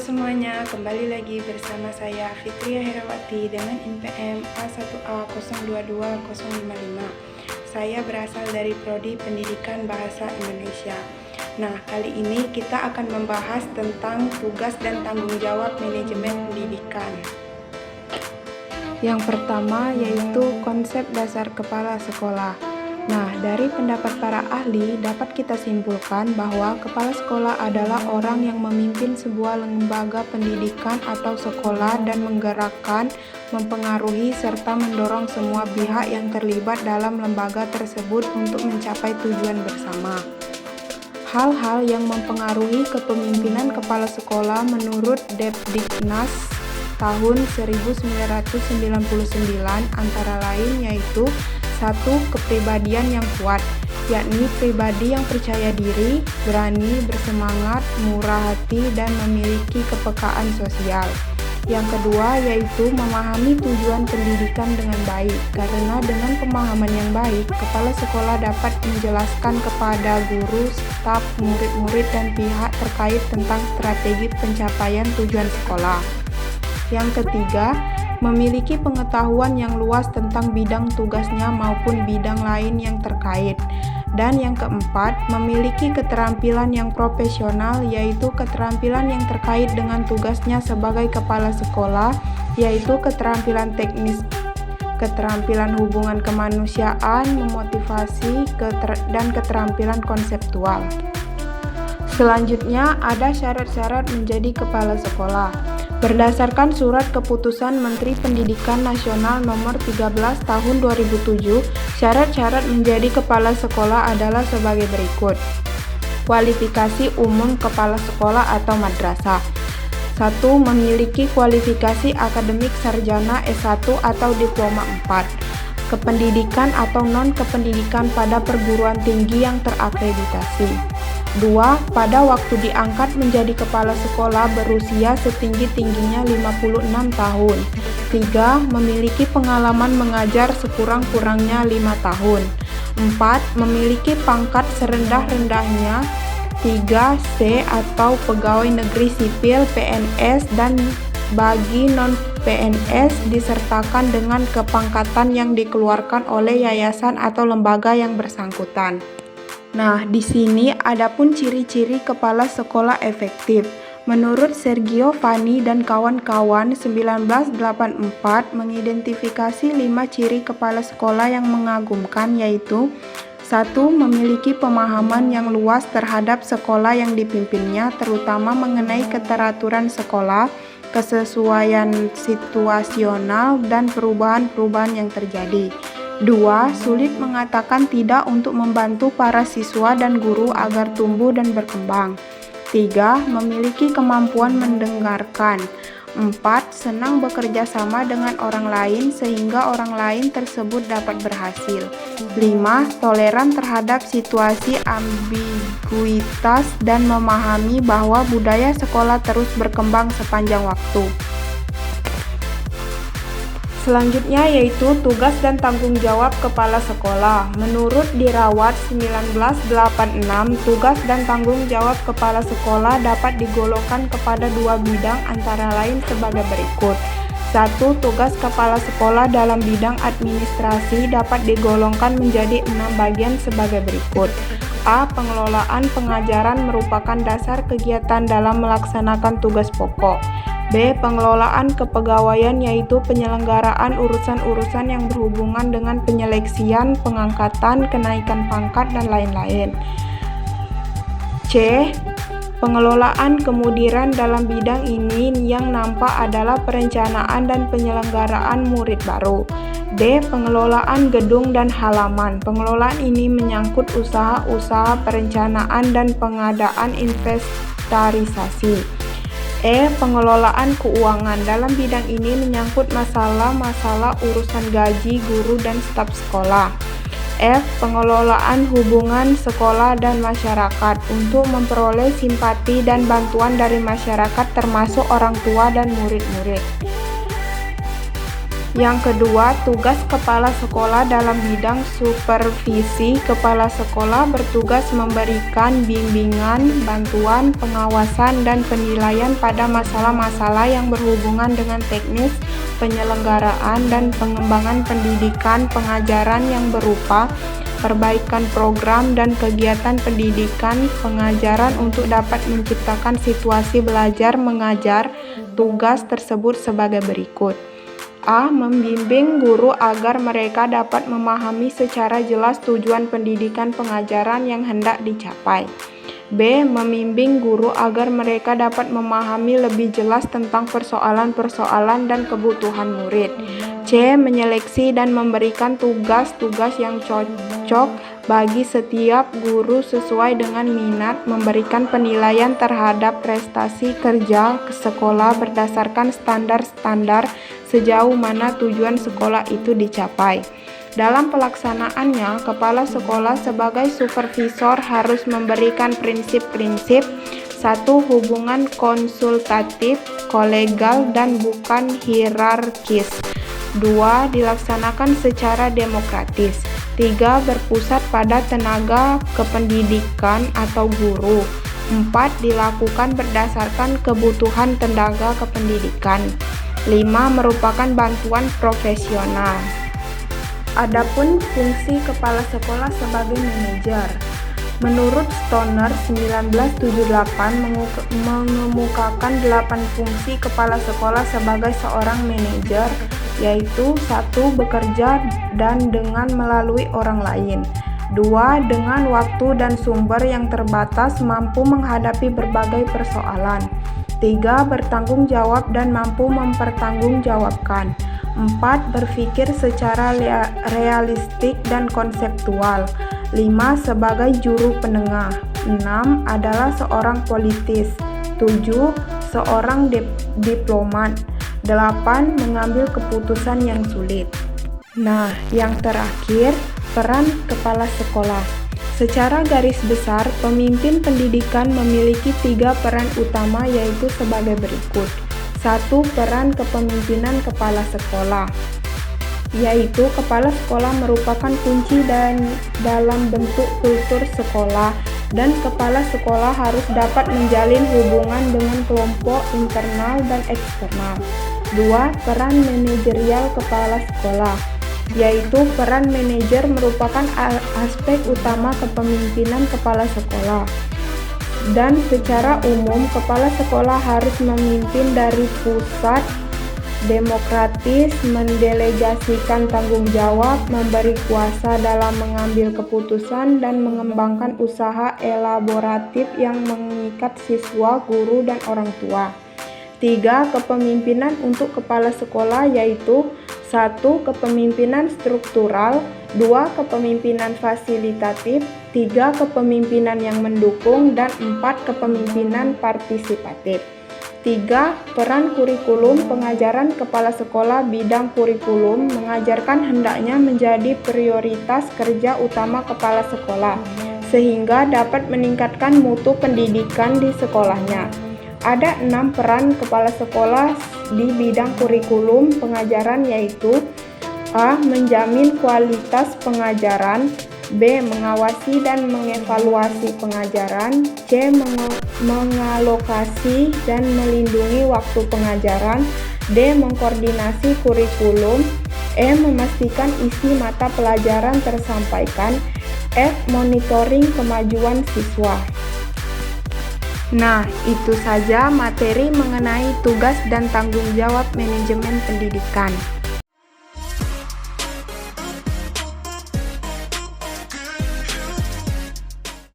semuanya, kembali lagi bersama saya Fitria Herawati dengan NPM A1A022055. Saya berasal dari Prodi Pendidikan Bahasa Indonesia. Nah, kali ini kita akan membahas tentang tugas dan tanggung jawab manajemen pendidikan. Yang pertama yaitu konsep dasar kepala sekolah. Nah, dari pendapat para ahli dapat kita simpulkan bahwa kepala sekolah adalah orang yang memimpin sebuah lembaga pendidikan atau sekolah dan menggerakkan, mempengaruhi, serta mendorong semua pihak yang terlibat dalam lembaga tersebut untuk mencapai tujuan bersama. Hal-hal yang mempengaruhi kepemimpinan kepala sekolah menurut Depdiknas tahun 1999 antara lain yaitu 1. Kepribadian yang kuat, yakni pribadi yang percaya diri, berani, bersemangat, murah hati, dan memiliki kepekaan sosial. Yang kedua yaitu memahami tujuan pendidikan dengan baik, karena dengan pemahaman yang baik, kepala sekolah dapat menjelaskan kepada guru, staf, murid-murid, dan pihak terkait tentang strategi pencapaian tujuan sekolah. Yang ketiga, memiliki pengetahuan yang luas tentang bidang tugasnya maupun bidang lain yang terkait. Dan yang keempat, memiliki keterampilan yang profesional, yaitu keterampilan yang terkait dengan tugasnya sebagai kepala sekolah, yaitu keterampilan teknis, keterampilan hubungan kemanusiaan, memotivasi, dan keterampilan konseptual. Selanjutnya, ada syarat-syarat menjadi kepala sekolah. Berdasarkan Surat Keputusan Menteri Pendidikan Nasional Nomor 13 Tahun 2007, syarat-syarat menjadi kepala sekolah adalah sebagai berikut. Kualifikasi umum kepala sekolah atau madrasah. 1. Memiliki kualifikasi akademik sarjana S1 atau diploma 4. Kependidikan atau non-kependidikan pada perguruan tinggi yang terakreditasi. 2. Pada waktu diangkat menjadi kepala sekolah berusia setinggi-tingginya 56 tahun. 3. Memiliki pengalaman mengajar sekurang-kurangnya 5 tahun. 4. Memiliki pangkat serendah-rendahnya 3C atau pegawai negeri sipil PNS, dan bagi non-PNS disertakan dengan kepangkatan yang dikeluarkan oleh yayasan atau lembaga yang bersangkutan. Nah, di sini adapun ciri-ciri kepala sekolah efektif. Menurut Sergio Fani dan kawan-kawan 1984 mengidentifikasi 5 ciri kepala sekolah yang mengagumkan, yaitu 1. Memiliki pemahaman yang luas terhadap sekolah yang dipimpinnya, terutama mengenai keteraturan sekolah, kesesuaian situasional, dan perubahan-perubahan yang terjadi. 2. Sulit mengatakan tidak untuk membantu para siswa dan guru agar tumbuh dan berkembang. 3. Memiliki kemampuan mendengarkan. 4. Senang bekerja sama dengan orang lain sehingga orang lain tersebut dapat berhasil. 5. Toleran terhadap situasi ambiguitas dan memahami bahwa budaya sekolah terus berkembang sepanjang waktu. Selanjutnya yaitu tugas dan tanggung jawab kepala sekolah. Menurut Dirawat 1986, tugas dan tanggung jawab kepala sekolah dapat digolongkan kepada 2 bidang antara lain sebagai berikut. 1. Tugas kepala sekolah dalam bidang administrasi dapat digolongkan menjadi 6 bagian sebagai berikut. A. Pengelolaan pengajaran merupakan dasar kegiatan dalam melaksanakan tugas pokok. B. Pengelolaan kepegawaian, yaitu penyelenggaraan urusan-urusan yang berhubungan dengan penyeleksian, pengangkatan, kenaikan pangkat, dan lain-lain. C. Pengelolaan kemudiran dalam bidang ini yang nampak adalah perencanaan dan penyelenggaraan murid baru. D. Pengelolaan gedung dan halaman. Pengelolaan ini menyangkut usaha-usaha perencanaan dan pengadaan inventarisasi. E. Pengelolaan keuangan. Dalam bidang ini menyangkut masalah-masalah urusan gaji guru dan staf sekolah. F. Pengelolaan hubungan sekolah dan masyarakat untuk memperoleh simpati dan bantuan dari masyarakat termasuk orang tua dan murid-murid. Yang kedua, tugas kepala sekolah dalam bidang supervisi. Kepala sekolah bertugas memberikan bimbingan, bantuan, pengawasan, dan penilaian pada masalah-masalah yang berhubungan dengan teknis, penyelenggaraan, dan pengembangan pendidikan pengajaran yang berupa perbaikan program dan kegiatan pendidikan pengajaran untuk dapat menciptakan situasi belajar mengajar. Tugas tersebut sebagai berikut. A. Membimbing guru agar mereka dapat memahami secara jelas tujuan pendidikan pengajaran yang hendak dicapai. B. Membimbing guru agar mereka dapat memahami lebih jelas tentang persoalan-persoalan dan kebutuhan murid. C. Menyeleksi dan memberikan tugas-tugas yang cocok bagi setiap guru sesuai dengan minat, memberikan penilaian terhadap prestasi kerja sekolah berdasarkan standar-standar sejauh mana tujuan sekolah itu dicapai. Dalam pelaksanaannya, kepala sekolah sebagai supervisor harus memberikan prinsip-prinsip. 1. Hubungan konsultatif, kolegial, dan bukan hierarkis. 2. Dilaksanakan secara demokratis. 3. Berpusat pada tenaga kependidikan atau guru. 4. Dilakukan berdasarkan kebutuhan tenaga kependidikan. 5. Merupakan bantuan profesional. Adapun fungsi kepala sekolah sebagai manajer. Menurut Stoner 1978 mengemukakan 8 fungsi kepala sekolah sebagai seorang manajer, yaitu 1. Bekerja dan dengan melalui orang lain. 2. Dengan waktu dan sumber yang terbatas mampu menghadapi berbagai persoalan. 3. Bertanggung jawab dan mampu mempertanggungjawabkan. 4. Berpikir secara realistik dan konseptual. 5. Sebagai juru penengah. 6. Adalah seorang politis. 7. Seorang diplomat. 8. Mengambil keputusan yang sulit. Nah, yang terakhir, peran kepala sekolah. Secara garis besar, pemimpin pendidikan memiliki 3 peran utama, yaitu sebagai berikut. 1. Peran kepemimpinan kepala sekolah, yaitu kepala sekolah merupakan kunci dalam bentuk kultur sekolah, dan kepala sekolah harus dapat menjalin hubungan dengan kelompok internal dan eksternal. 2. Peran manajerial kepala sekolah, yaitu peran manajer merupakan aspek utama kepemimpinan kepala sekolah. Dan secara umum, kepala sekolah harus memimpin dari pusat, demokratis, mendelegasikan tanggung jawab, memberi kuasa dalam mengambil keputusan, dan mengembangkan usaha elaboratif yang mengikat siswa, guru, dan orang tua. 3. Kepemimpinan untuk kepala sekolah, yaitu 1. Kepemimpinan struktural, 2. Kepemimpinan fasilitatif, 3. Kepemimpinan yang mendukung, dan 4. Kepemimpinan partisipatif. 3. Peran kurikulum pengajaran kepala sekolah. Bidang kurikulum mengajarkan hendaknya menjadi prioritas kerja utama kepala sekolah, sehingga dapat meningkatkan mutu pendidikan di sekolahnya. Ada 6 peran kepala sekolah di bidang kurikulum pengajaran, yaitu A. Menjamin kualitas pengajaran. B. Mengawasi dan mengevaluasi pengajaran. C. Mengalokasi dan melindungi waktu pengajaran. D. Mengkoordinasi kurikulum. E. Memastikan isi mata pelajaran tersampaikan. F. Monitoring kemajuan siswa. Nah, itu saja materi mengenai tugas dan tanggung jawab manajemen pendidikan.